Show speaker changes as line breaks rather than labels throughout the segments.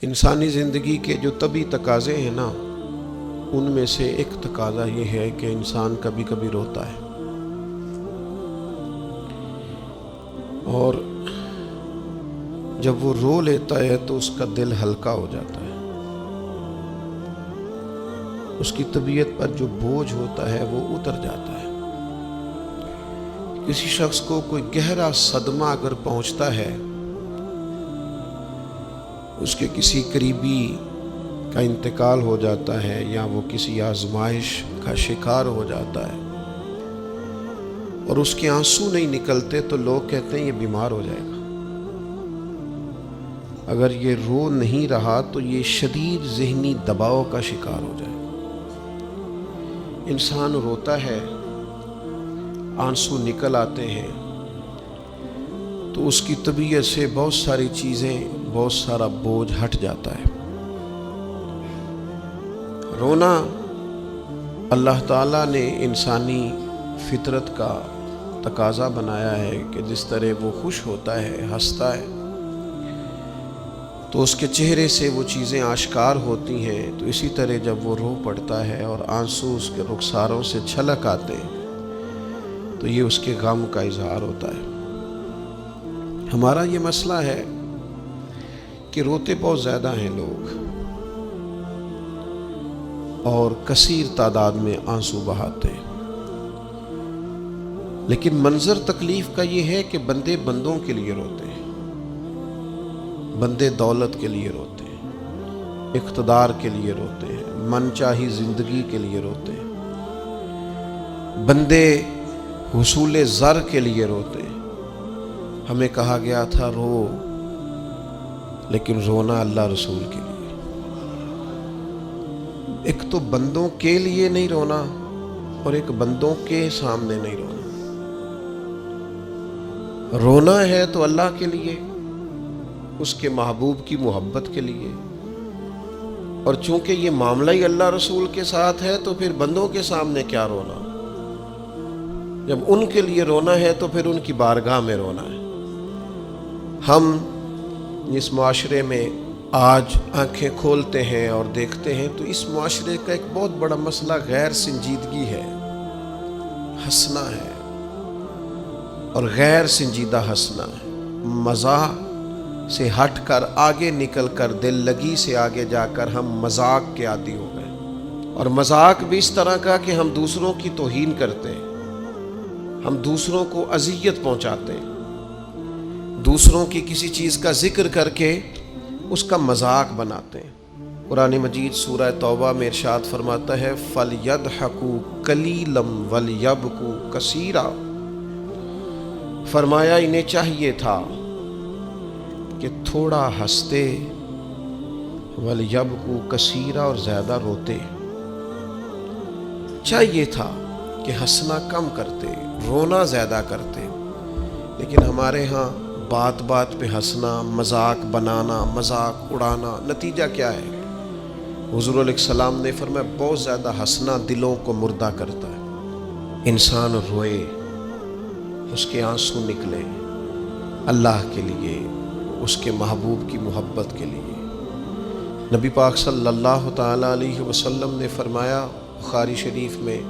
انسانی زندگی کے جو طبعی تقاضے ہیں نا، ان میں سے ایک تقاضا یہ ہے کہ انسان کبھی کبھی روتا ہے، اور جب وہ رو لیتا ہے تو اس کا دل ہلکا ہو جاتا ہے، اس کی طبیعت پر جو بوجھ ہوتا ہے وہ اتر جاتا ہے۔ کسی شخص کو کوئی گہرا صدمہ اگر پہنچتا ہے، اس کے کسی قریبی کا انتقال ہو جاتا ہے یا وہ کسی آزمائش کا شکار ہو جاتا ہے اور اس کے آنسو نہیں نکلتے تو لوگ کہتے ہیں یہ بیمار ہو جائے گا۔ اگر یہ رو نہیں رہا تو یہ شدید ذہنی دباؤ کا شکار ہو جائے گا۔ انسان روتا ہے، آنسو نکل آتے ہیں تو اس کی طبیعت سے بہت ساری چیزیں، بہت سارا بوجھ ہٹ جاتا ہے۔ رونا اللہ تعالیٰ نے انسانی فطرت کا تقاضا بنایا ہے کہ جس طرح وہ خوش ہوتا ہے، ہنستا ہے، تو اس کے چہرے سے وہ چیزیں آشکار ہوتی ہیں، تو اسی طرح جب وہ رو پڑتا ہے اور آنسو اس کے رخساروں سے چھلک آتے ہیں تو یہ اس کے غم کا اظہار ہوتا ہے۔ ہمارا یہ مسئلہ ہے کہ روتے بہت زیادہ ہیں لوگ اور کثیر تعداد میں آنسو بہاتے ہیں، لیکن منظر تکلیف کا یہ ہے کہ بندے بندوں کے لیے روتے ہیں، بندے دولت کے لیے روتے ہیں، اقتدار کے لیے روتے ہیں، من چاہی زندگی کے لیے روتے ہیں، بندے حصول زر کے لیے روتے ہیں۔ ہمیں کہا گیا تھا رو، لیکن رونا اللہ رسول کے لیے۔ ایک تو بندوں کے لیے نہیں رونا اور ایک بندوں کے سامنے نہیں رونا۔ رونا ہے تو اللہ کے لیے، اس کے محبوب کی محبت کے لیے، اور چونکہ یہ معاملہ ہی اللہ رسول کے ساتھ ہے تو پھر بندوں کے سامنے کیا رونا؟ جب ان کے لیے رونا ہے تو پھر ان کی بارگاہ میں رونا ہے۔ ہم اس معاشرے میں آج آنکھیں کھولتے ہیں اور دیکھتے ہیں تو اس معاشرے کا ایک بہت بڑا مسئلہ غیر سنجیدگی ہے، ہنسنا ہے، اور غیر سنجیدہ ہنسنا ہے، مزاح سے ہٹ کر آگے نکل کر دل لگی سے آگے جا کر ہم مذاق کے عادی ہو گئے، اور مذاق بھی اس طرح کا کہ ہم دوسروں کی توہین کرتے ہیں، ہم دوسروں کو اذیت پہنچاتے ہیں، دوسروں کی کسی چیز کا ذکر کر کے اس کا مذاق بناتے ہیں۔ قرآن مجید سورہ توبہ میں ارشاد فرماتا ہے فَلْيَضْحَكُوا قَلِيلًا وَلْيَبْكُوا كَثِيرًا، فرمایا انہیں چاہیے تھا کہ تھوڑا ہنستے، وَلْيَبْكُوا كَثِيرًا، اور زیادہ روتے۔ چاہیے تھا کہ ہنسنا کم کرتے، رونا زیادہ کرتے، لیکن ہمارے ہاں بات بات پہ ہنسنا، مذاق بنانا، مذاق اڑانا، نتیجہ کیا ہے؟ حضور علیہ السلام نے فرمایا بہت زیادہ ہنسنا دلوں کو مردہ کرتا ہے۔ انسان روئے، اس کے آنسو نکلے اللہ کے لیے، اس کے محبوب کی محبت کے لیے۔ نبی پاک صلی اللہ تعالیٰ علیہ وسلم نے فرمایا، بخاری شریف میں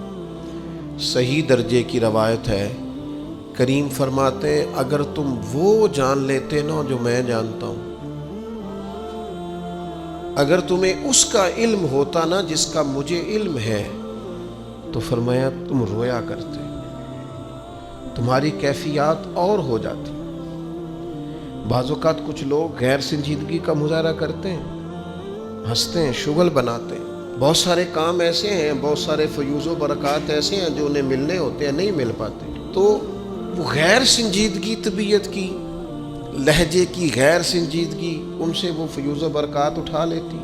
صحیح درجے کی روایت ہے، کریم فرماتے ہیں اگر تم وہ جان لیتے نا جو میں جانتا ہوں، اگر تمہیں اس کا علم ہوتا نا جس کا مجھے علم ہے، تو فرمایا تم رویا کرتے، تمہاری کیفیات اور ہو جاتی۔ بعض اوقات کچھ لوگ غیر سنجیدگی کا مظاہرہ کرتے ہیں، ہنستے ہیں، شغل بناتے ہیں، بہت سارے کام ایسے ہیں، بہت سارے فیوز و برکات ایسے ہیں جو انہیں ملنے ہوتے ہیں، نہیں مل پاتے، تو وہ غیر سنجیدگی طبیعت کی، لہجے کی غیر سنجیدگی، ان سے وہ فیوز و برکات اٹھا لیتی۔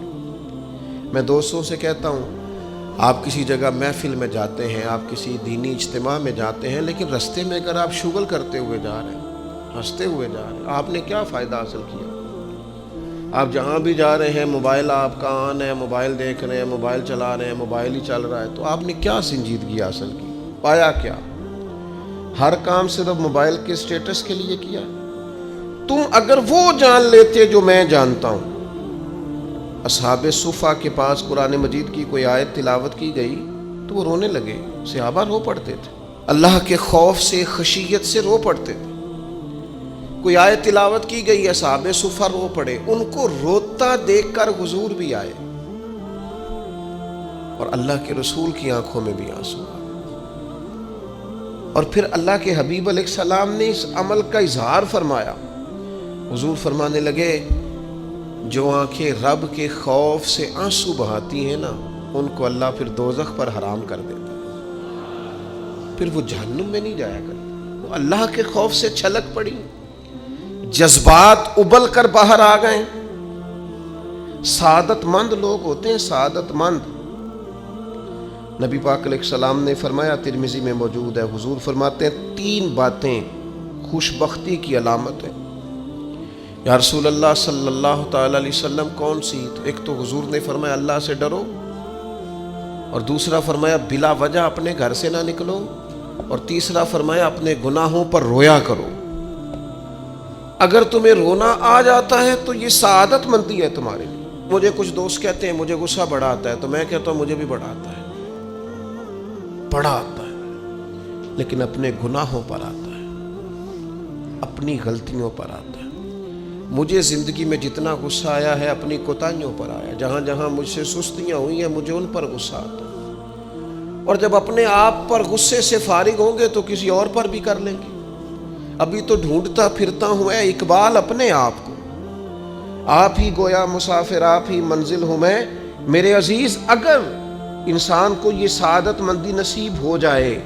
میں دوستوں سے کہتا ہوں، آپ کسی جگہ محفل میں جاتے ہیں، آپ کسی دینی اجتماع میں جاتے ہیں، لیکن رستے میں اگر آپ شغل کرتے ہوئے جا رہے ہیں، ہنستے ہوئے جا رہے ہیں، آپ نے کیا فائدہ حاصل کیا؟ آپ جہاں بھی جا رہے ہیں، موبائل آپ کا آن ہے، موبائل دیکھ رہے ہیں، موبائل چلا رہے ہیں، موبائل ہی چل رہا ہے، تو آپ نے کیا سنجیدگی حاصل کی؟ پایا کیا؟ ہر کام صرف موبائل کے سٹیٹس کے لیے کیا؟ تم اگر وہ جان لیتے جو میں جانتا ہوں، اصحاب صفا کے پاس قرآن مجید کی کوئی آیت تلاوت کی گئی تو وہ رونے لگے، صحابہ رو پڑتے تھے، اللہ کے خوف سے، خشیت سے رو پڑتے تھے۔ کوئی آیت تلاوت کی گئی، اصحاب صفا رو پڑے، ان کو روتا دیکھ کر حضور بھی آئے اور اللہ کے رسول کی آنکھوں میں بھی آنسو آئے۔ اور پھر اللہ کے حبیب علیہ السلام نے اس عمل کا اظہار فرمایا۔ حضور فرمانے لگے جو آنکھیں رب کے خوف سے آنسو بہاتی ہیں نا، ان کو اللہ پھر دوزخ پر حرام کر دیتا ہے، پھر وہ جہنم میں نہیں جایا کرتے، وہ اللہ کے خوف سے چھلک پڑی، جذبات ابل کر باہر آ گئے۔ سعادت مند لوگ ہوتے ہیں، سعادت مند۔ نبی پاک علیہ السلام نے فرمایا، ترمذی میں موجود ہے، حضور فرماتے ہیں 3 باتیں خوش بختی کی علامت ہیں۔ یا رسول اللہ صلی اللہ تعالی علیہ وسلم کون سی؟ تو ایک تو حضور نے فرمایا اللہ سے ڈرو، اور دوسرا فرمایا بلا وجہ اپنے گھر سے نہ نکلو، اور تیسرا فرمایا اپنے گناہوں پر رویا کرو۔ اگر تمہیں رونا آ جاتا ہے تو یہ سعادت مندی ہے تمہارے لیے۔ مجھے کچھ دوست کہتے ہیں مجھے غصہ بڑا آتا ہے، تو میں کہتا ہوں مجھے بھی بڑا آتا ہے، بڑا آتا ہے، لیکن اپنے گناہوں پر آتا ہے، اپنی غلطیوں پر آتا ہے۔ مجھے زندگی میں جتنا غصہ آیا ہے اپنی کوتاہیوں پر آیا، جہاں جہاں مجھ سے سستیاں ہوئی ہیں مجھے ان پر غصہ آتا ہے۔ اور جب اپنے آپ پر غصے سے فارغ ہوں گے تو کسی اور پر بھی کر لیں گے۔ ابھی تو ڈھونڈتا پھرتا ہوں اے اقبال اپنے آپ کو، آپ ہی گویا مسافر، آپ ہی منزل ہوں میں۔ میرے عزیز، اگر انسان کو یہ سعادت مندی نصیب ہو جائے،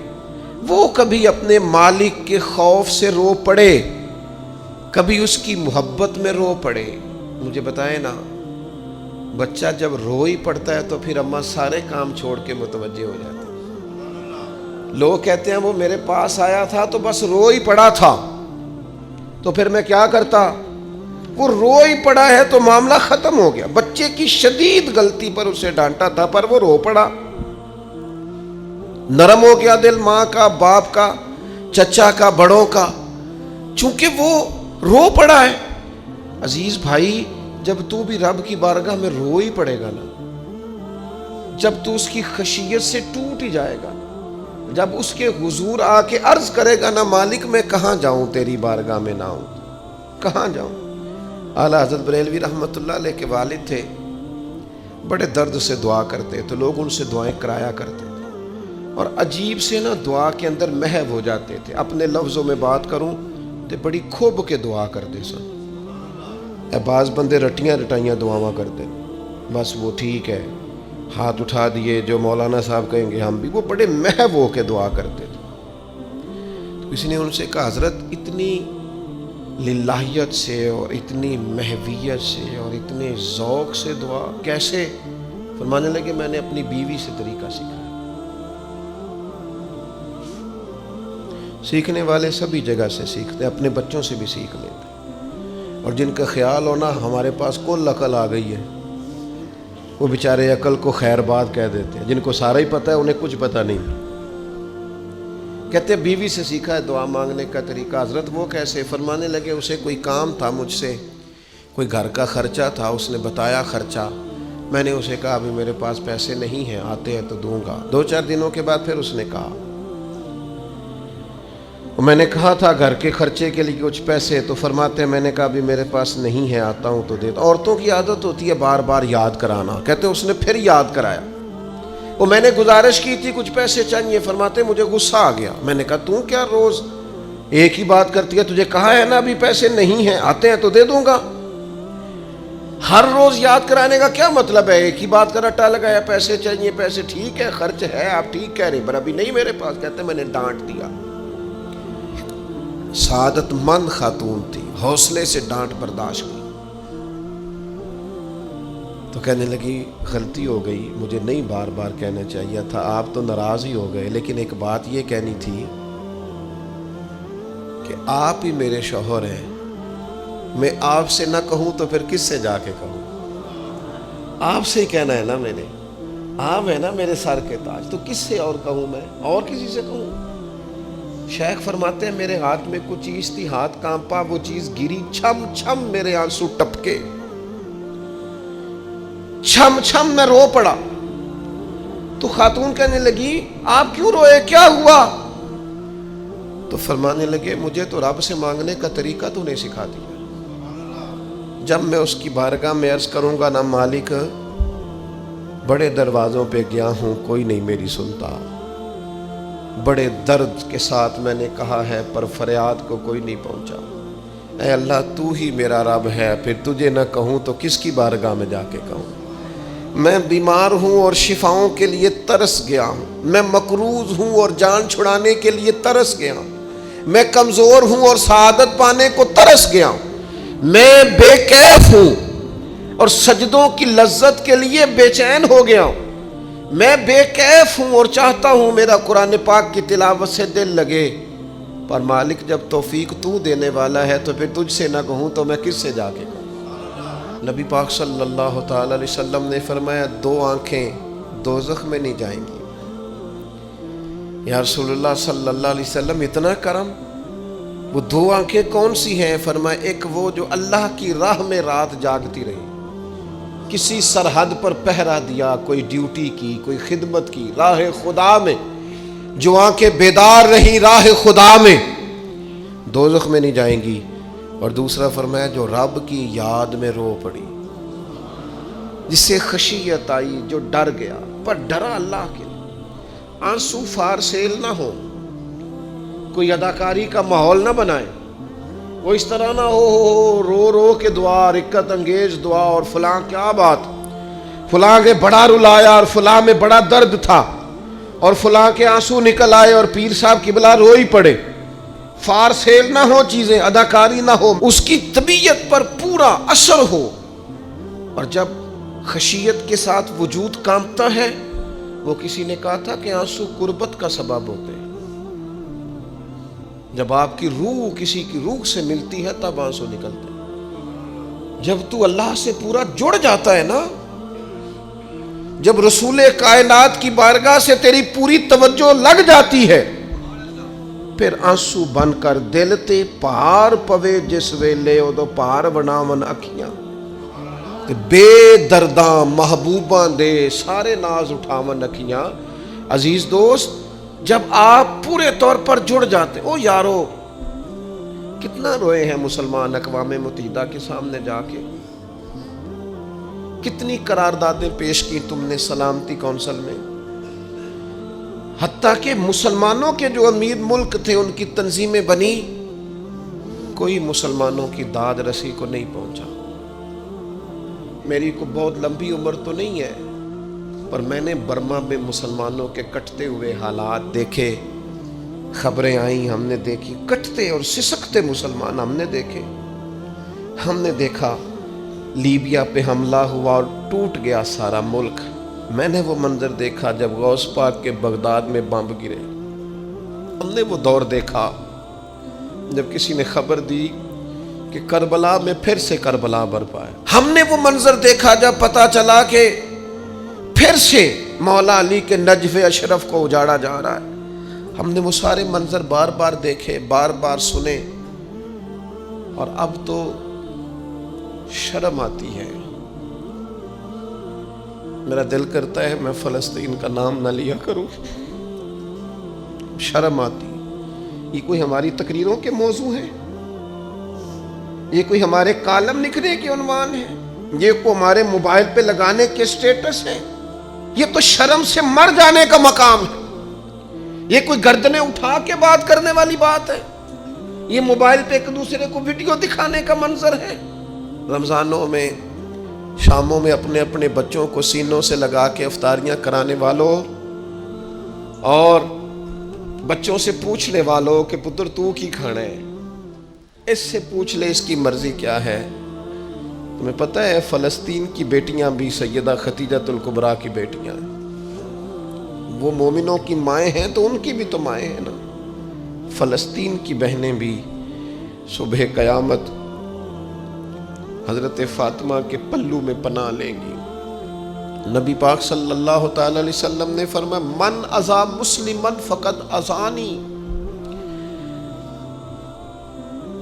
وہ کبھی اپنے مالک کے خوف سے رو پڑے، کبھی اس کی محبت میں رو پڑے۔ مجھے بتائیں نا، بچہ جب رو ہی پڑتا ہے تو پھر اماں سارے کام چھوڑ کے متوجہ ہو جاتی۔ لوگ کہتے ہیں وہ میرے پاس آیا تھا تو بس رو ہی پڑا تھا، تو پھر میں کیا کرتا؟ وہ رو ہی پڑا ہے تو معاملہ ختم ہو گیا۔ بچے کی شدید غلطی پر اسے ڈانٹا تھا پر وہ رو پڑا، نرم ہو گیا دل ماں کا، باپ کا، چچا کا، بڑوں کا، چونکہ وہ رو پڑا ہے۔ عزیز بھائی، جب تو بھی رب کی بارگاہ میں رو ہی پڑے گا نا، جب تو اس کی خشیت سے ٹوٹ ہی جائے گا، جب اس کے حضور آ کے عرض کرے گا نا مالک میں کہاں جاؤں تیری بارگاہ میں نہ ہوں، کہاں جاؤں؟ اعلیٰ حضرت بریلوی رحمۃ اللہ علیہ کے والد تھے، بڑے درد سے دعا کرتے تو لوگ ان سے دعائیں کرایا کرتے تھے، اور عجیب سے نا دعا کے اندر محو ہو جاتے تھے۔ اپنے لفظوں میں بات کروں تو بڑی کھوب کے دعا کرتے سن۔ بعض بندے رٹیاں رٹائیاں دعاواں کرتے، بس وہ ٹھیک ہے، ہاتھ اٹھا دیے جو مولانا صاحب کہیں گے ہم بھی، وہ بڑے محو ہو کے دعا کرتے تھے۔ تو کسی نے ان سے کہا حضرت اتنی للہیت سے اور اتنی محویت سے اور اتنے ذوق سے دعا کیسے؟ فرمانے لگے میں نے اپنی بیوی سے طریقہ سیکھا۔ سیکھنے والے سبھی جگہ سے سیکھتے، اپنے بچوں سے بھی سیکھ لیتے، اور جن کا خیال ہونا ہمارے پاس کل عقل آ گئی ہے، وہ بیچارے عقل کو خیر بات کہہ دیتے ہیں، جن کو سارا ہی پتہ ہے انہیں کچھ پتہ نہیں۔ کہتے بیوی سے سیکھا ہے دعا مانگنے کا طریقہ۔ حضرت وہ کیسے؟ فرمانے لگے اسے کوئی کام تھا مجھ سے، کوئی گھر کا خرچہ تھا، اس نے بتایا خرچہ، میں نے اسے کہا ابھی میرے پاس پیسے نہیں ہیں، آتے ہیں تو دوں گا۔ 2-4 دنوں کے بعد پھر اس نے کہا، میں نے کہا تھا گھر کے خرچے کے لیے کچھ پیسے، تو فرماتے ہیں میں نے کہا ابھی میرے پاس نہیں ہے، آتا ہوں تو دیتا۔ عورتوں کی عادت ہوتی ہے بار بار یاد کرانا، کہتے اس نے پھر یاد کرایا، وہ میں نے گزارش کی تھی کچھ پیسے چاہیے، فرماتے مجھے غصہ آ گیا، میں نے کہا تو کیا روز ایک ہی بات کرتی ہے، تجھے کہا ہے نا ابھی پیسے نہیں ہیں، آتے ہیں تو دے دوں گا۔ ہر روز یاد کرانے کا کیا مطلب ہے؟ ایک ہی بات کا رٹا لگایا، پیسے چاہیے، پیسے ٹھیک ہے، خرچ ہے، آپ ٹھیک کہہ رہے پر ابھی نہیں میرے پاس۔ کہتے میں نے ڈانٹ دیا۔ سعادت مند خاتون تھی، حوصلے سے ڈانٹ برداشت کی، تو کہنے لگی غلطی ہو گئی، مجھے نہیں بار بار کہنا چاہیے تھا، آپ تو ناراض ہی ہو گئے، لیکن ایک بات یہ کہنی تھی کہ آپ ہی میرے شوہر ہیں، میں آپ سے نہ کہوں تو پھر کس سے جا کے کہوں؟ آپ سے ہی کہنا ہے نا، میں نے، آپ ہے نا میرے سر کے تاج، تو کس سے اور کہوں؟ میں اور کسی سے کہوں؟ شیخ فرماتے ہیں میرے ہاتھ میں کچھ چیز تھی، ہاتھ کانپا، وہ چیز گری، چھم چھم میرے آنسو ٹپکے، چھم چھم میں رو پڑا. تو خاتون کہنے لگی آپ کیوں روئے, کیا ہوا؟ تو فرمانے لگے مجھے تو رب سے مانگنے کا طریقہ تو نہیں سکھا دیا. جب میں اس کی بارگاہ میں عرض کروں گا نا مالک بڑے دروازوں پہ گیا ہوں کوئی نہیں میری سنتا, بڑے درد کے ساتھ میں نے کہا ہے پر فریاد کو کوئی نہیں پہنچا, اے اللہ تو ہی میرا رب ہے, پھر تجھے نہ کہوں تو کس کی بارگاہ میں جا کے کہوں. میں بیمار ہوں اور شفاؤں کے لیے ترس گیا ہوں, میں مقروض ہوں اور جان چھڑانے کے لیے ترس گیا ہوں, میں کمزور ہوں اور سعادت پانے کو ترس گیا ہوں, میں بے کیف ہوں اور سجدوں کی لذت کے لیے بے چین ہو گیا ہوں, میں بے کیف ہوں اور چاہتا ہوں میرا قرآن پاک کی تلاوت سے دل لگے, پر مالک جب توفیق تو دینے والا ہے تو پھر تجھ سے نہ کہوں تو میں کس سے جا کے کہوں. نبی پاک صلی اللہ تعالی علیہ وسلم نے فرمایا 2 آنکھیں دوزخ میں نہیں جائیں گی. یا رسول اللہ صلی اللہ علیہ وسلم اتنا کرم, وہ 2 آنکھیں کون سی ہیں؟ فرمایا ایک وہ جو اللہ کی راہ میں رات جاگتی رہی, کسی سرحد پر پہرا دیا, کوئی ڈیوٹی کی, کوئی خدمت کی راہ خدا میں, جو آنکھیں بیدار رہی راہ خدا میں, دوزخ میں نہیں جائیں گی. اور دوسرا فرمایا جو رب کی یاد میں رو پڑی, جس سے خشیت آئی, جو ڈر گیا پر ڈرا اللہ کے لیے, آنسو فار سیل نہ ہو, کوئی اداکاری کا ماحول نہ بنائے, وہ اس طرح نہ ہو رو رو کے دعا, رکت انگیز دعا, اور فلاں کیا بات, فلاں کے بڑا رلایا اور فلاں میں بڑا درد تھا اور فلاں کے آنسو نکل آئے اور پیر صاحب قبلہ روئی پڑے. فار سیل نہ ہو چیزیں, اداکاری نہ ہو, اس کی طبیعت پر پورا اثر ہو. اور جب خشیت کے ساتھ وجود کانپتا ہے, وہ کسی نے کہا تھا کہ آنسو قربت کا سبب ہوتے ہیں. جب آپ کی روح کسی کی روح سے ملتی ہے تب آنسو نکلتے ہیں. جب تو اللہ سے پورا جڑ جاتا ہے نا, جب رسول کائنات کی بارگاہ سے تیری پوری توجہ لگ جاتی ہے, پھر آنسو بن کر دل تے پار پوے جس ویلے ادو پار بناون اکھیاں, بے درداں محبوباں دے سارے ناز اٹھاون اکھیاں. عزیز دوست, جب آپ پورے طور پر جڑ جاتے, او یارو کتنا روئے ہیں مسلمان اقوام متحدہ کے سامنے جا کے, کتنی قراردادیں پیش کی تم نے سلامتی کونسل میں, حتیٰ کہ مسلمانوں کے جو امیر ملک تھے ان کی تنظیمیں بنی, کوئی مسلمانوں کی داد رسی کو نہیں پہنچا. میری کو بہت لمبی عمر تو نہیں ہے, پر میں نے برما میں مسلمانوں کے کٹتے ہوئے حالات دیکھے, خبریں آئیں, ہم نے دیکھی کٹتے اور سسکتے مسلمان ہم نے دیکھے. ہم نے دیکھا لیبیا پہ حملہ ہوا اور ٹوٹ گیا سارا ملک. میں نے وہ منظر دیکھا جب غوث پاک کے بغداد میں بمب گرے. ہم نے وہ دور دیکھا جب کسی نے خبر دی کہ کربلا میں پھر سے کربلا برپا ہے. ہم نے وہ منظر دیکھا جب پتا چلا کہ پھر سے مولا علی کے نجف اشرف کو اجاڑا جا رہا ہے. ہم نے وہ سارے منظر بار بار دیکھے, بار بار سنے, اور اب تو شرم آتی ہے. میرا دل کرتا ہے میں فلسطین کا نام نہ لیا کروں, شرم آتی. یہ کوئی ہماری تقریروں کے موضوع ہیں, یہ کوئی ہمارے کالم لکھنے کے عنوان ہیں, یہ کوئی ہمارے موبائل پہ لگانے کے سٹیٹس ہیں. یہ تو شرم سے مر جانے کا مقام ہے. یہ کوئی گردنیں اٹھا کے بات کرنے والی بات ہے. یہ موبائل پہ ایک دوسرے کو ویڈیو دکھانے کا منظر ہے. رمضانوں میں شاموں میں اپنے اپنے بچوں کو سینوں سے لگا کے افطاریاں کرانے والوں اور بچوں سے پوچھنے والوں کہ پتر تو کی کھانا ہے, اس سے پوچھ لے اس کی مرضی کیا ہے. تمہیں پتہ ہے فلسطین کی بیٹیاں بھی سیدہ خدیجۃ الکبریٰ کی بیٹیاں ہیں. وہ مومنوں کی مائیں ہیں تو ان کی بھی تو مائیں ہیں نا. فلسطین کی بہنیں بھی صبح قیامت حضرت فاطمہ کے پلو میں پناہ لیں گی. نبی پاک صلی اللہ تعالی علیہ وسلم نے فرمایا من اذا مسلمن فقد اذانی,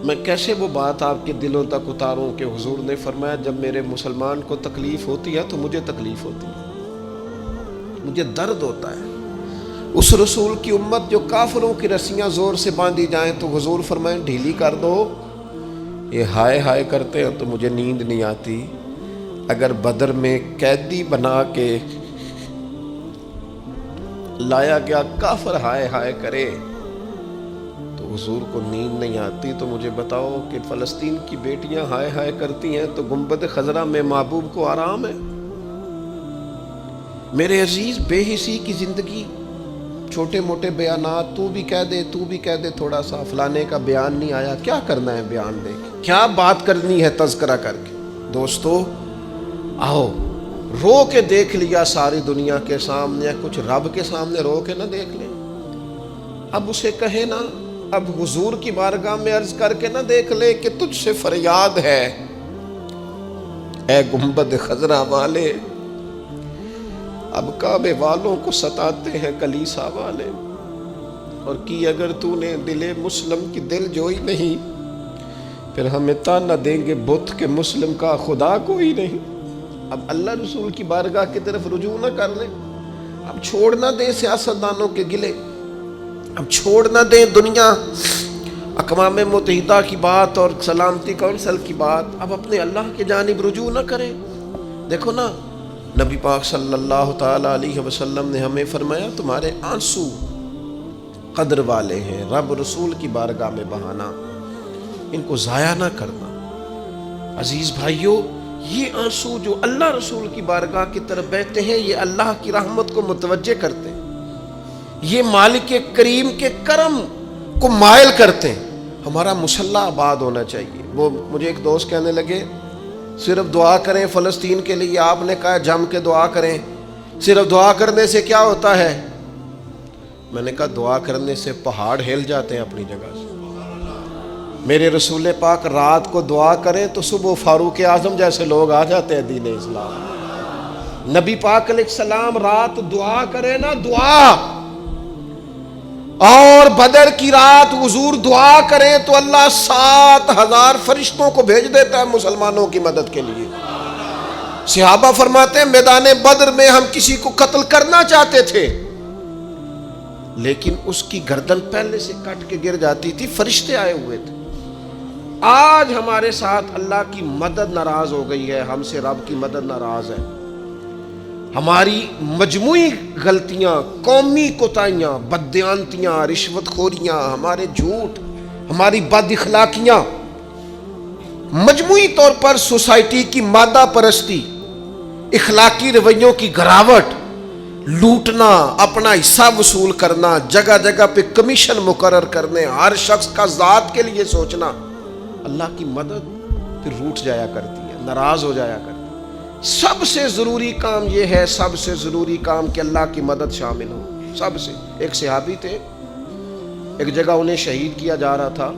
میں کیسے وہ بات آپ کے دلوں تک اتاروں کہ حضور نے فرمایا جب میرے مسلمان کو تکلیف ہوتی ہے تو مجھے تکلیف ہوتی ہے، مجھے درد ہوتا ہے۔ اس رسول کی امت جو کافروں کی رسیاں زور سے باندھی جائیں تو حضور فرمائیں ڈھیلی کر دو، یہ ہائے ہائے کرتے ہیں تو مجھے نیند نہیں آتی۔ اگر بدر میں قیدی بنا کے لایا گیا کافر ہائے ہائے کرے تو حضور کو نیند نہیں آتی، تو مجھے بتاؤ کہ فلسطین کی بیٹیاں ہائے ہائے کرتی ہیں تو گنبد خضرا میں محبوب کو آرام ہے؟ میرے عزیز، بے حسی کی زندگی، چھوٹے موٹے بیانات، تو بھی کہہ دے تھوڑا سا فلانے کا بیان نہیں آیا، کیا کرنا ہے بیان دے کے؟ کیا بات کرنی ہے تذکرہ کر کے؟ دوستو آؤ، رو کے دیکھ لیا ساری دنیا کے سامنے، کچھ رب کے سامنے رو کے نہ دیکھ لیں؟ اب اسے کہے نا، اب حضور کی بارگاہ میں عرض کر کے نہ دیکھ لے کہ تجھ سے فریاد ہے اے گنبد خضرا والے، اب کعبے والوں کو ستاتے ہیں کلیسا والے، اور کی اگر تو نے دل مسلم کی دل جوئی نہیں، پھر ہمیں تانا دیں گے بت کہ مسلم کا خدا کوئی نہیں۔ اب اللہ رسول کی بارگاہ کی طرف رجوع نہ کر لیں، اب چھوڑ نہ دیں سیاستدانوں کے گلے، اب چھوڑ نہ دیں دنیا اقوام متحدہ کی بات اور سلامتی کونسل کی بات، اب اپنے اللہ کی جانب رجوع نہ کریں۔ دیکھو نا، نبی پاک صلی اللہ تعالی علیہ وسلم نے ہمیں فرمایا تمہارے آنسو قدر والے ہیں، رب رسول کی بارگاہ میں بہانا، ان کو ضائع نہ کرنا۔ عزیز بھائیو، یہ آنسو جو اللہ رسول کی بارگاہ کی طرف بہتے ہیں، یہ اللہ کی رحمت کو متوجہ کرتے ہیں، یہ مالک کریم کے کرم کو مائل کرتے ہیں۔ ہمارا مسلح آباد ہونا چاہیے۔ وہ مجھے ایک دوست کہنے لگے صرف دعا کریں فلسطین کے لیے، آپ نے کہا جم کے دعا کریں، صرف دعا کرنے سے کیا ہوتا ہے؟ میں نے کہا دعا کرنے سے پہاڑ ہل جاتے ہیں اپنی جگہ سے۔ میرے رسول پاک رات کو دعا کریں تو صبح فاروق اعظم جیسے لوگ آ جاتے ہیں دین اسلام۔ نبی پاک علیہ السلام رات دعا کریں نا، دعا، اور بدر کی رات حضور دعا کریں تو اللہ 7,000 فرشتوں کو بھیج دیتا ہے مسلمانوں کی مدد کے لیے۔ صحابہ فرماتے ہیں میدان بدر میں ہم کسی کو قتل کرنا چاہتے تھے، لیکن اس کی گردن پہلے سے کٹ کے گر جاتی تھی، فرشتے آئے ہوئے تھے۔ آج ہمارے ساتھ اللہ کی مدد ناراض ہو گئی ہے، ہم سے رب کی مدد ناراض ہے۔ ہماری مجموعی غلطیاں، قومی کوتاہیاں، بددیانتیاں، رشوت خوریاں، ہمارے جھوٹ، ہماری بد اخلاقیاں، مجموعی طور پر سوسائٹی کی مادہ پرستی، اخلاقی رویوں کی گراوٹ، لوٹنا، اپنا حصہ وصول کرنا، جگہ جگہ پہ کمیشن مقرر کرنے، ہر شخص کا ذات کے لیے سوچنا، اللہ کی مدد پھر روٹ جایا کرتی ہے، ناراض ہو جایا کرتی ہے۔ سب سے ضروری کام یہ ہے، سب سے ضروری کام کہ اللہ کی مدد شامل ہو۔ سب سے، ایک صحابی تھے، ایک جگہ انہیں شہید کیا جا رہا تھا،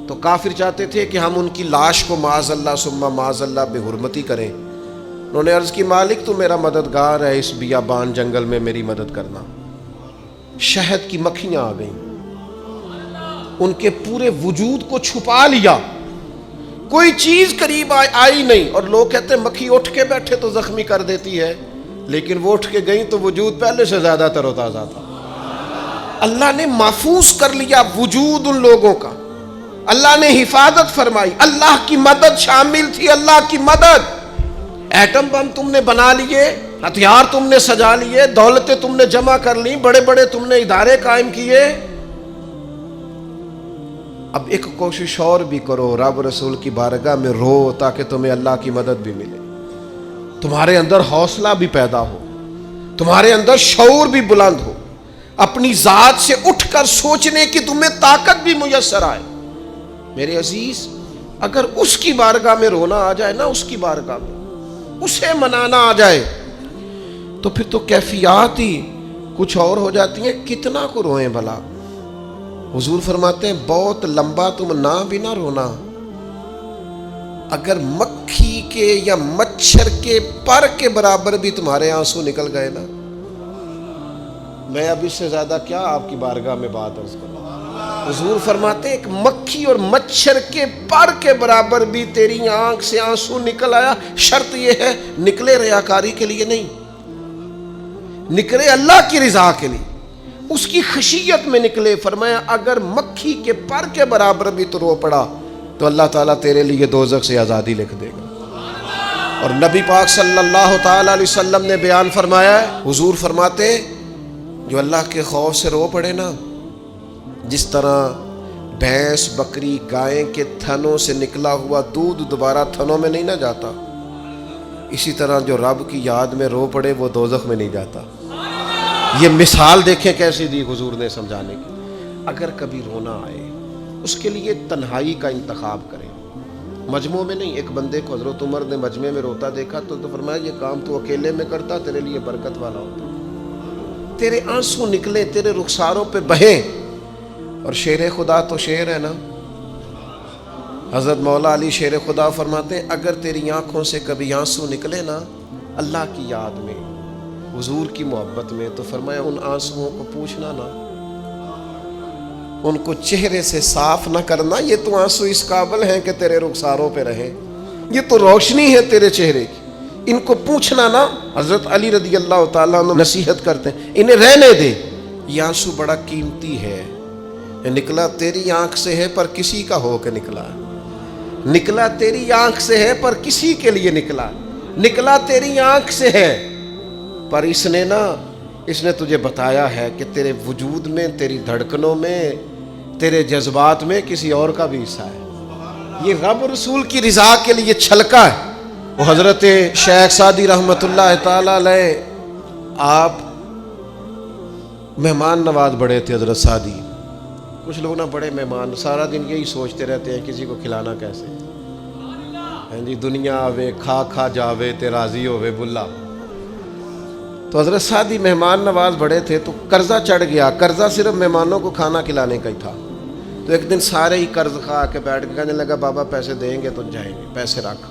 تو کافر چاہتے تھے کہ ہم ان کی لاش کو معاذ اللہ ثم معاذ اللہ بے حرمتی کریں۔ انہوں نے عرض کی مالک تو میرا مددگار ہے، اس بیابان جنگل میں میری مدد کرنا۔ شہد کی مکھیاں آ گئیں، ان کے پورے وجود کو چھپا لیا، کوئی چیز قریب آئی نہیں، اور لوگ کہتے ہیں مکھی اٹھ کے بیٹھے تو زخمی کر دیتی ہے، لیکن وہ اٹھ کے گئیں تو وجود پہلے سے زیادہ تر و تازہ تھا۔ اللہ نے محفوظ کر لیا وجود ان لوگوں کا، اللہ نے حفاظت فرمائی، اللہ کی مدد شامل تھی، اللہ کی مدد۔ ایٹم بم تم نے بنا لیے، ہتھیار تم نے سجا لیے، دولتیں تم نے جمع کر لی، بڑے بڑے تم نے ادارے قائم کیے، اب ایک کوشش اور بھی کرو، رب رسول کی بارگاہ میں رو تاکہ تمہیں اللہ کی مدد بھی ملے، تمہارے اندر حوصلہ بھی پیدا ہو، تمہارے اندر شعور بھی بلند ہو، اپنی ذات سے اٹھ کر سوچنے کی تمہیں طاقت بھی میسر آئے۔ میرے عزیز، اگر اس کی بارگاہ میں رونا آ جائے نا، اس کی بارگاہ میں اسے منانا آ جائے تو پھر تو کیفیات ہی کچھ اور ہو جاتی ہیں۔ کتنا کو روئیں بھلا؟ حضور فرماتے ہیں بہت لمبا تم نہ بھی نہ رونا، اگر مکھی کے یا مچھر کے پر کے برابر بھی تمہارے آنسو نکل گئے نا، میں اب اس سے زیادہ کیا آپ کی بارگاہ میں بات عرض کروں۔ حضور فرماتے ایک مکھی اور مچھر کے پر کے برابر بھی تیری آنکھ سے آنسو نکل آیا، شرط یہ ہے نکلے ریاکاری کے لیے نہیں، نکلے اللہ کی رضا کے لیے، اس کی خشیت میں نکلے۔ فرمایا اگر مکھی کے پر کے برابر بھی تو رو پڑا تو اللہ تعالیٰ تیرے لیے دوزخ سے آزادی لکھ دے گا۔ اور نبی پاک صلی اللہ تعالیٰ علیہ وسلم نے بیان فرمایا ہے، حضور فرماتے جو اللہ کے خوف سے رو پڑے نا، جس طرح بھینس بکری گائے کے تھنوں سے نکلا ہوا دودھ دوبارہ تھنوں میں نہیں نہ جاتا، اسی طرح جو رب کی یاد میں رو پڑے وہ دوزخ میں نہیں جاتا۔ یہ مثال دیکھیں کیسی دی حضور نے سمجھانے کی۔ اگر کبھی رونا آئے اس کے لیے تنہائی کا انتخاب کریں، مجمع میں نہیں۔ ایک بندے کو حضرت عمر نے مجمع میں روتا دیکھا تو فرمایا یہ کام تو اکیلے میں کرتا تیرے لیے برکت والا ہوتا، تیرے آنسو نکلے تیرے رخساروں پہ بہیں۔ اور شیر خدا تو شیر ہے نا، حضرت مولا علی شیر خدا فرماتے ہیں اگر تیری آنکھوں سے کبھی آنسو نکلے نا اللہ کی یاد میں، حضور کی محبت میں، تو فرمایا ان آنسوؤں کو پوچھنا نا، ان کو چہرے سے صاف نہ کرنا، یہ تو آنسو اس قابل ہیں کہ تیرے رخساروں پہ رہیں، یہ تو روشنی ہے تیرے چہرے کی، ان کو پوچھنا نا۔ حضرت علی رضی اللہ تعالیٰ عنہ نصیحت کرتے ہیں انہیں رہنے دے، یہ آنسو بڑا قیمتی ہے، نکلا تیری آنکھ سے ہے پر کسی کا ہو کے نکلا، نکلا تیری آنکھ سے ہے پر کسی کے لیے نکلا، نکلا تیری آنکھ سے ہے پر اس نے تجھے بتایا ہے کہ تیرے وجود میں، تیری دھڑکنوں میں، تیرے جذبات میں کسی اور کا بھی حصہ ہے۔ یہ رب رسول کی رضا کے لیے چھلکا ہے۔ وہ حضرت شیخ سعدی رحمۃ اللہ تعالی علیہ آپ مہمان نواز بڑے تھے حضرت سعدی۔ کچھ لوگ نا بڑے مہمان سارا دن یہی سوچتے رہتے ہیں کسی کو کھلانا کیسے، جی دنیا آوے کھا کھا جاوے تے راضی ہووے بلا۔ تو حضرت سعدی مہمان نواز بڑے تھے تو قرضہ چڑھ گیا، قرضہ صرف مہمانوں کو کھانا کھلانے کا ہی تھا۔ تو ایک دن سارے ہی قرض کھا کے بیٹھ کے کہنے لگا بابا پیسے دیں گے تو جائیں گے، پیسے رکھ،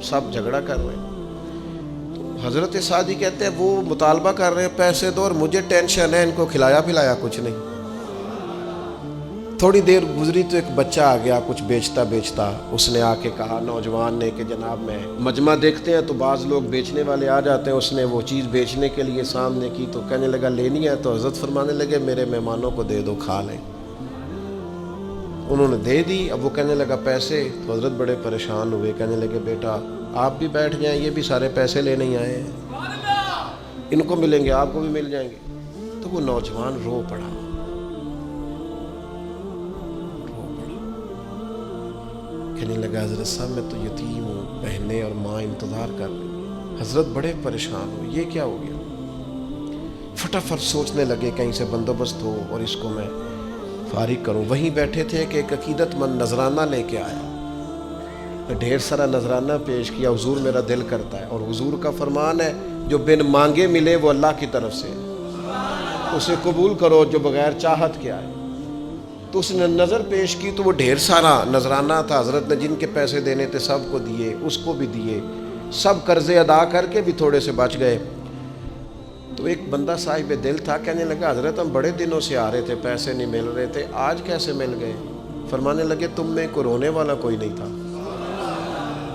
سب جھگڑا کر رہے ہیں۔ تو حضرت سعدی کہتے ہیں وہ مطالبہ کر رہے ہیں پیسے دو اور مجھے ٹینشن ہے، ان کو کھلایا پلایا کچھ نہیں۔ تھوڑی دیر گزری تو ایک بچہ آ گیا کچھ بیچتا بیچتا، اس نے آ کے کہا نوجوان نے کہ جناب میں مجمع دیکھتے ہیں تو بعض لوگ بیچنے والے آ جاتے ہیں، اس نے وہ چیز بیچنے کے لیے سامنے کی تو کہنے لگا لینی ہے، تو حضرت فرمانے لگے میرے مہمانوں کو دے دو کھا لیں۔ انہوں نے دے دی، اب وہ کہنے لگا پیسے، تو حضرت بڑے پریشان ہوئے، کہنے لگے بیٹا آپ بھی بیٹھ جائیں، یہ بھی سارے پیسے لینے ہی آئے ہیں، ان کو ملیں گے آپ کو بھی مل جائیں گے۔ تو وہ نوجوان رو پڑا، کہنے لگا حضرت صاحب میں تو یتیم ہوں، بہنیں اور ماں انتظار کر رہی۔ حضرت بڑے پریشان ہوئے، یہ کیا ہو گیا؟ فٹافٹ سوچنے لگے کہیں سے بندوبست ہو اور اس کو میں فارغ کروں۔ وہیں بیٹھے تھے کہ ایک عقیدت مند نذرانہ لے کے آیا، ڈھیر سارا نذرانہ پیش کیا، حضور میرا دل کرتا ہے، اور حضور کا فرمان ہے جو بن مانگے ملے وہ اللہ کی طرف سے، اسے قبول کرو جو بغیر چاہت کے آئے۔ تو اس نے نظر پیش کی تو وہ ڈھیر سارا نذرانہ تھا، حضرت نے جن کے پیسے دینے تھے سب کو دیے، اس کو بھی دیے، سب قرضے ادا کر کے بھی تھوڑے سے بچ گئے۔ تو ایک بندہ صاحب دل تھا، کہنے لگا حضرت ہم بڑے دنوں سے آ رہے تھے، پیسے نہیں مل رہے تھے، آج کیسے مل گئے؟ فرمانے لگے تم میں کوئی رونے والا کوئی نہیں تھا،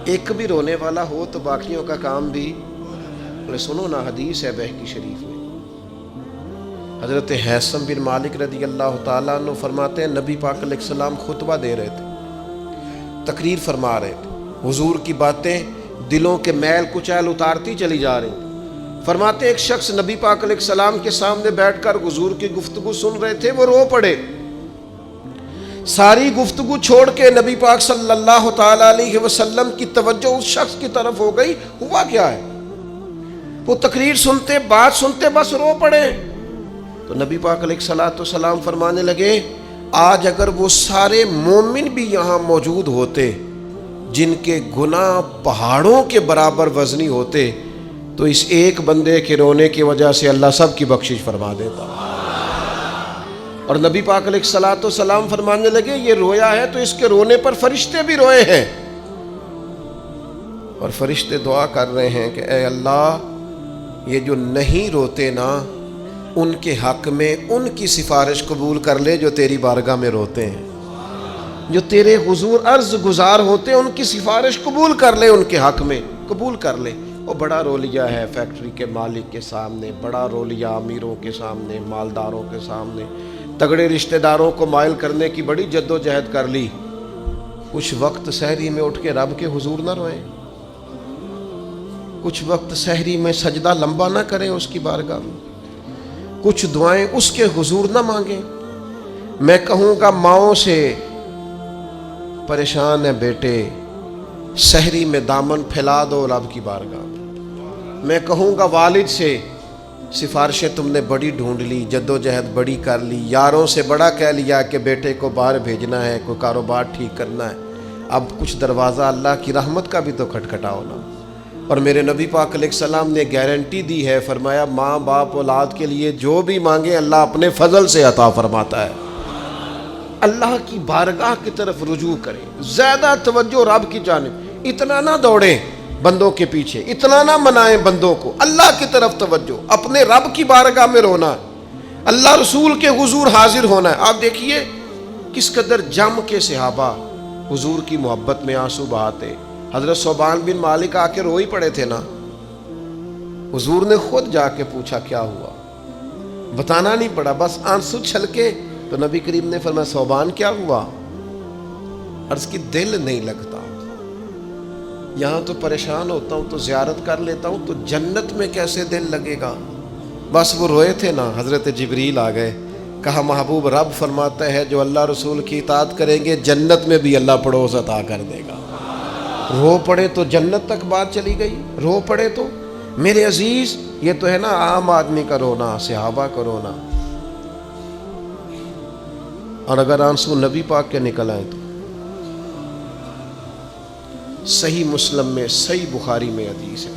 ایک بھی رونے والا ہو تو باقیوں کا کام بھی۔ سنو نا حدیث ہے بہقی شریف میں، حضرت حیثم بن مالک رضی اللہ تعالیٰ عنہ فرماتے ہیں نبی پاک علیہ السلام خطبہ دے رہے تھے، تقریر فرما رہے تھے، حضور کی باتیں دلوں کے میل کچیل اتارتی چلی جا رہی۔ فرماتے ایک شخص نبی پاک علیہ السلام کے سامنے بیٹھ کر حضور کی گفتگو سن رہے تھے، وہ رو پڑے، ساری گفتگو چھوڑ کے نبی پاک صلی اللہ تعالیٰ علیہ وسلم کی توجہ اس شخص کی طرف ہو گئی۔ ہوا کیا ہے؟ وہ تقریر سنتے، بات سنتے بس رو پڑے۔ تو نبی پاک علیہ الصلوۃ والسلام فرمانے لگے آج اگر وہ سارے مومن بھی یہاں موجود ہوتے جن کے گناہ پہاڑوں کے برابر وزنی ہوتے تو اس ایک بندے کے رونے کی وجہ سے اللہ سب کی بخشش فرما دیتا۔ اور نبی پاک علیہ الصلوۃ والسلام فرمانے لگے یہ رویا ہے تو اس کے رونے پر فرشتے بھی روئے ہیں، اور فرشتے دعا کر رہے ہیں کہ اے اللہ یہ جو نہیں روتے نا ان کے حق میں ان کی سفارش قبول کر لے جو تیری بارگاہ میں روتے ہیں، جو تیرے حضور عرض گزار ہوتے ہیں، ان کی سفارش قبول کر لے، ان کے حق میں قبول کر لے۔ وہ بڑا رول لیا ہے فیکٹری کے مالک کے سامنے، بڑا رول لیا امیروں کے سامنے، مالداروں کے سامنے، تگڑے رشتہ داروں کو مائل کرنے کی بڑی جد و جہد کر لی۔ کچھ وقت سحری میں اٹھ کے رب کے حضور نہ روئیں، کچھ وقت سحری میں سجدہ لمبا نہ کریں اس کی بارگاہ میں، کچھ دعائیں اس کے حضور نہ مانگیں۔ میں کہوں گا ماؤں سے پریشان ہے بیٹے، سحری میں دامن پھیلا دو رب کی بارگاہ میں۔ میں کہوں گا والد سے سفارشیں تم نے بڑی ڈھونڈ لی، جد و جہد بڑی کر لی، یاروں سے بڑا کہہ لیا کہ بیٹے کو باہر بھیجنا ہے، کوئی کاروبار ٹھیک کرنا ہے، اب کچھ دروازہ اللہ کی رحمت کا بھی تو کھٹکھٹاؤ نا۔ اور میرے نبی پاک علیہ السلام نے گارنٹی دی ہے، فرمایا ماں باپ اولاد کے لیے جو بھی مانگے اللہ اپنے فضل سے عطا فرماتا ہے۔ اللہ کی بارگاہ کی طرف رجوع کریں، زیادہ توجہ رب کی جانب، اتنا نہ دوڑیں بندوں کے پیچھے، اتنا نہ منائیں بندوں کو، اللہ کی طرف توجہ، اپنے رب کی بارگاہ میں رونا ہے، اللہ رسول کے حضور حاضر ہونا ہے۔ آپ دیکھیے کس قدر جم کے صحابہ حضور کی محبت میں آنسو بہاتے۔ حضرت صوبان بن مالک آ کے روئی پڑے تھے نا، حضور نے خود جا کے پوچھا کیا ہوا، بتانا نہیں پڑا، بس آنسو چھلکے تو نبی کریم نے فرمایا صوبان کیا ہوا؟ عرض کی دل نہیں لگتا، یہاں تو پریشان ہوتا ہوں تو زیارت کر لیتا ہوں، تو جنت میں کیسے دل لگے گا؟ بس وہ روئے تھے نا، حضرت جبریل آ گئے، کہا محبوب رب فرماتا ہے جو اللہ رسول کی اطاعت کریں گے جنت میں بھی اللہ پڑوس عطا کر دے گا۔ رو پڑے تو جنت تک بات چلی گئی، رو پڑے تو میرے عزیز یہ تو ہے نا عام آدمی کا رونا، صحابہ کا رونا۔ اور اگر آنسو نبی پاک کے نکل آئے تو صحیح مسلم میں، صحیح بخاری میں حدیث ہے،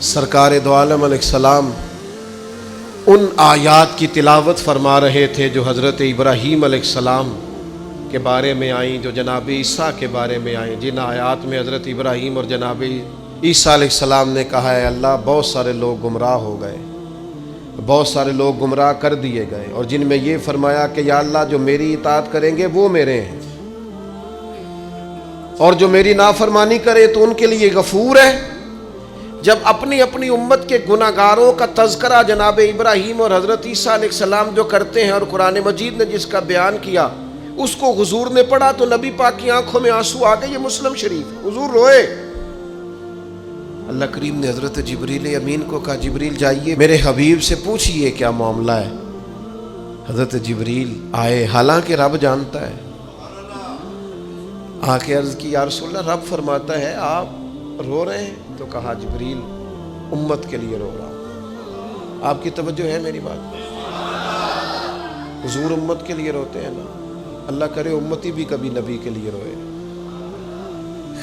سرکار دو عالم علیہ السلام ان آیات کی تلاوت فرما رہے تھے جو حضرت ابراہیم علیہ السلام کے بارے میں آئیں، جو جناب عیسیٰ کے بارے میں آئیں، جن آیات میں حضرت ابراہیم اور جناب عیسیٰ علیہ السلام نے کہا ہے اللہ بہت سارے لوگ گمراہ ہو گئے، بہت سارے لوگ گمراہ کر دیے گئے، اور جن میں یہ فرمایا کہ یا اللہ جو میری اطاعت کریں گے وہ میرے ہیں، اور جو میری نافرمانی کرے تو ان کے لیے غفور ہے۔ جب اپنی اپنی امت کے گناہگاروں کا تذکرہ جناب ابراہیم اور حضرت عیسیٰ علیہ السلام جو کرتے ہیں، اور قرآن مجید نے جس کا بیان کیا اس کو حضور نے پڑھا تو نبی پاک کی آنکھوں میں آنسو آ گئے۔ یہ مسلم شریف، حضور روئے۔ اللہ کریم نے حضرت جبریل امین کو کہا جبریل جائیے میرے حبیب سے پوچھئے کیا معاملہ ہے۔ حضرت جبریل آئے، حالانکہ رب جانتا ہے، آ کے عرض کی یا رسول اللہ رب فرماتا ہے آپ رو رہے ہیں، تو کہا جبریل امت کے لیے رو رہا ہوں۔ آپ کی توجہ ہے میری بات؟ حضور امت کے لیے روتے ہیں نا، اللہ کرے امتی بھی کبھی نبی کے لیے روئے۔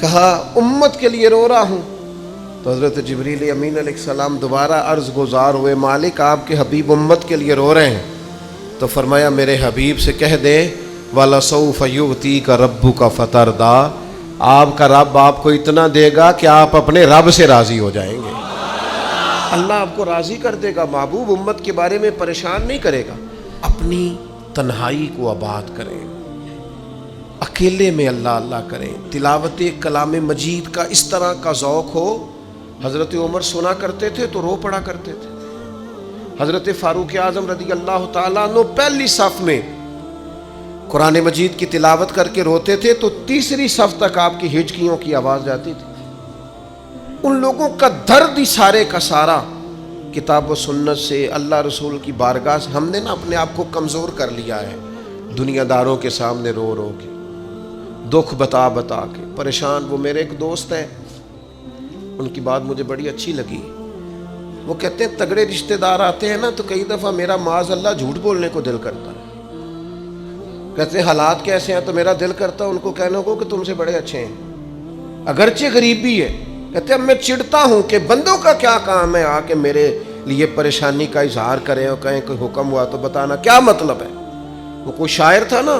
کہا امت کے لیے رو رہا ہوں، تو حضرت جبریل امین علیہ السلام دوبارہ عرض گزار ہوئے مالک آپ کے حبیب امت کے لیے رو رہے ہیں، تو فرمایا میرے حبیب سے کہہ دیں وَلَسَوْفَ يُؤْتِيكَ رَبُّكَ فَتَرْضَىٰ، آپ کا رب آپ کو اتنا دے گا کہ آپ اپنے رب سے راضی ہو جائیں گے۔ اللہ آپ کو راضی کر دے گا، محبوب امت کے بارے میں پریشان نہیں کرے گا۔ اپنی تنہائی کو آباد کریں، اکیلے میں اللہ اللہ کریں، تلاوت کلام مجید کا اس طرح کا ذوق ہو۔ حضرت عمر سنا کرتے تھے تو رو پڑا کرتے تھے، حضرت فاروق اعظم رضی اللہ تعالیٰ عنہ پہلی صف میں قرآن مجید کی تلاوت کر کے روتے تھے تو تیسری صف تک آپ کی ہچکیوں کی آواز جاتی تھی۔ ان لوگوں کا درد ہی سارے کا سارا کتاب و سنت سے، اللہ رسول کی بارگاہ سے ہم نے نا اپنے آپ کو کمزور کر لیا ہے، دنیا داروں کے سامنے رو رو کے، دکھ بتا بتا کے پریشان۔ وہ میرے ایک دوست ہے، ان کی بات مجھے بڑی اچھی لگی، وہ کہتے ہیں تگڑے رشتہ دار آتے ہیں نا تو کئی دفعہ میرا معاذ اللہ جھوٹ بولنے کو دل کرتا ہے، کہتے ہیں حالات کیسے ہیں تو میرا دل کرتا ہے ان کو کہنے کو کہ تم سے بڑے اچھے ہیں، اگرچہ غریب بھی ہے۔ کہتے ہیں میں چڑھتا ہوں کہ بندوں کا کیا کام ہے آ کے میرے لیے پریشانی کا اظہار کریں اور کہیں کہ حکم ہوا تو بتانا کیا مطلب ہے۔ وہ کوئی شاعر تھا نا،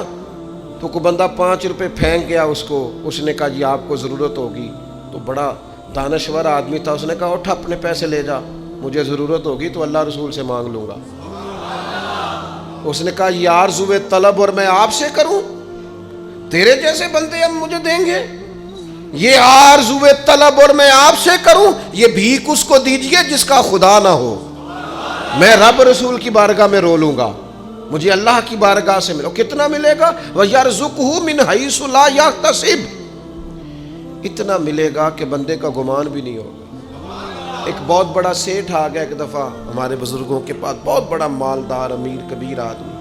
تو کوئی بندہ 5 روپے پھینک گیا اس کو، اس نے کہا جی آپ کو ضرورت ہوگی، تو بڑا دانشور آدمی تھا، اس نے کہا اٹھ اپنے پیسے لے جا، مجھے ضرورت ہوگی تو اللہ رسول سے مانگ لوں گا۔ اس نے کہا یہ آرزو طلب اور میں آپ سے کروں؟ تیرے جیسے بندے اب مجھے دیں گے؟ یہ آرزو طلب اور میں آپ سے کروں؟ یہ بھیک اس کو دیجئے جس کا خدا نہ ہو۔ میں رب رسول کی بارگاہ میں رو لوں گا، مجھے اللہ کی بارگاہ سے ملو۔ کتنا ملے گا؟ وَيَرْزُقْهُ مِنْ حَيْثُ لَا يَحْتَسِبُ، اتنا ملے گا کہ بندے کا گمان بھی نہیں ہوگا۔ ایک بہت بڑا سیٹھ آ گیا ایک دفعہ ہمارے بزرگوں کے پاس، بہت بڑا مالدار امیر کبیر آدمی،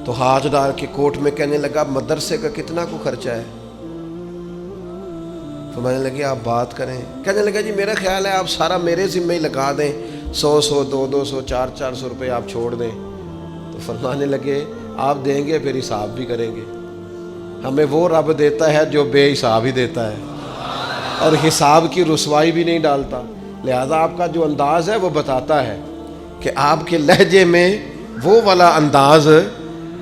تو ہاتھ ڈال کے کوٹ میں کہنے لگا مدرسے کا کتنا کو خرچہ ہے؟ فرمانے لگے آپ بات کریں۔ کہنے لگا جی میرا خیال ہے آپ سارا میرے ذمہ ہی لگا دیں، 100 200 400 روپے آپ چھوڑ دیں۔ تو فرمانے لگے آپ دیں گے پھر حساب بھی کریں گے، ہمیں وہ رب دیتا ہے جو بے حساب ہی دیتا ہے اور حساب کی رسوائی بھی نہیں ڈالتا۔ لہذا آپ کا جو انداز ہے وہ بتاتا ہے کہ آپ کے لہجے میں وہ والا انداز،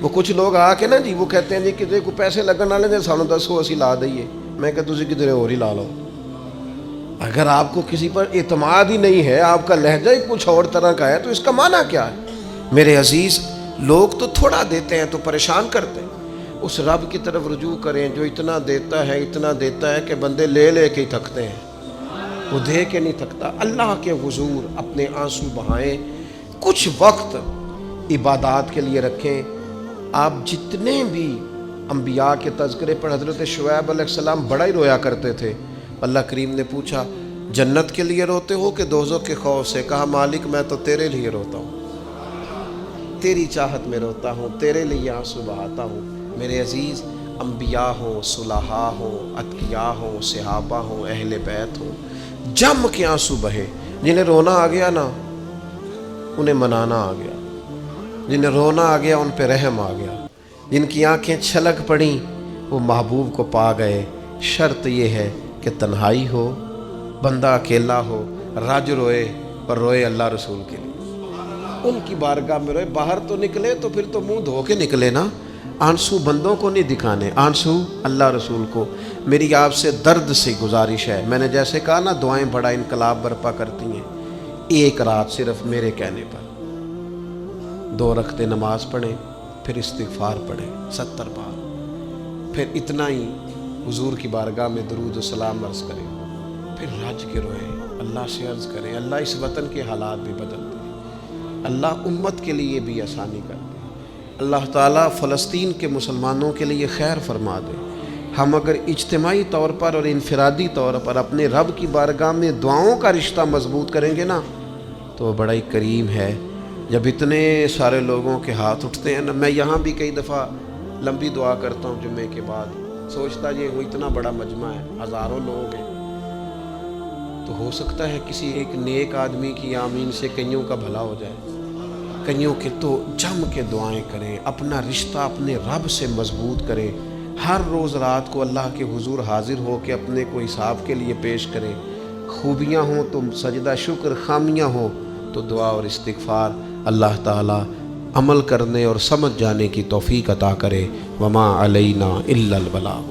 وہ کچھ لوگ آ کے نا جی وہ کہتے ہیں جی کسی کو پیسے لگن والے نے سانو دسو اسی لا دئیے، میں کہ تسی کدھر اور ہی لا لو۔ اگر آپ کو کسی پر اعتماد ہی نہیں ہے، آپ کا لہجہ ہی کچھ اور طرح کا ہے، تو اس کا معنی کیا ہے؟ میرے عزیز، لوگ تو تھوڑا دیتے ہیں تو پریشان کرتے ہیں، اس رب کی طرف رجوع کریں جو اتنا دیتا ہے کہ بندے لے لے کے ہی تھکتے ہیں، وہ دے کے نہیں تھکتا۔ اللہ کے حضور اپنے آنسو بہائیں، کچھ وقت عبادات کے لیے رکھیں۔ آپ جتنے بھی انبیاء کے تذکرے پر، حضرت شعیب علیہ السلام بڑا ہی رویا کرتے تھے۔ اللہ کریم نے پوچھا جنت کے لیے روتے ہو کہ دوزخ کے خوف سے؟ کہا مالک میں تو تیرے لیے روتا ہوں، تیری چاہت میں روتا ہوں، تیرے لیے آنسو بہاتا ہوں۔ میرے عزیز، انبیاء ہوں، صلحاء ہوں، اتقیاء ہوں، صحابہ ہوں، اہل بیت ہوں، جم کے آنسو بہے۔ جنہیں رونا آ گیا نا انہیں منانا آ گیا، جنہیں رونا آ گیا ان پہ رحم آ گیا، جن کی آنکھیں چھلک پڑیں وہ محبوب کو پا گئے۔ شرط یہ ہے کہ تنہائی ہو، بندہ اکیلا ہو، رج روئے اور روئے اللہ رسول کے لیے، ان کی بارگاہ میں روئے۔ باہر تو نکلے تو پھر تو منہ دھو کے نکلے نا، آنسو بندوں کو نہیں دکھانے، آنسو اللہ رسول کو۔ میری آپ سے درد سے گزارش ہے، میں نے جیسے کہا نا دعائیں بڑا انقلاب برپا کرتی ہیں، ایک رات صرف میرے کہنے پر 2 رکعتیں نماز پڑھیں، پھر استغفار پڑھیں 70 بار، پھر اتنا ہی حضور کی بارگاہ میں درود و سلام عرض کریں، پھر رج کے روئیں، اللہ سے عرض کریں اللہ اس وطن کے حالات بھی بدل دے، اللہ امت کے لیے بھی آسانی کر دے، اللہ تعالیٰ فلسطین کے مسلمانوں کے لیے خیر فرما دے۔ ہم اگر اجتماعی طور پر اور انفرادی طور پر اپنے رب کی بارگاہ میں دعاؤں کا رشتہ مضبوط کریں گے نا تو وہ بڑا ہی کریم ہے۔ جب اتنے سارے لوگوں کے ہاتھ اٹھتے ہیں نا، میں یہاں بھی کئی دفعہ لمبی دعا کرتا ہوں جمعے کے بعد، سوچتا یہ وہ اتنا بڑا مجمع ہے، ہزاروں لوگ ہیں، تو ہو سکتا ہے کسی ایک نیک آدمی کی آمین سے کئیوں کا بھلا ہو جائے، کئیوں کے تو جم کے دعائیں کریں، اپنا رشتہ اپنے رب سے مضبوط کریں، ہر روز رات کو اللہ کے حضور حاضر ہو کے اپنے کو حساب کے لیے پیش کریں، خوبیاں ہوں تو سجدہ شکر، خامیاں ہوں تو دعا اور استغفار۔ اللہ تعالیٰ عمل کرنے اور سمجھ جانے کی توفیق عطا کرے۔ وما علینا الا البلاغ۔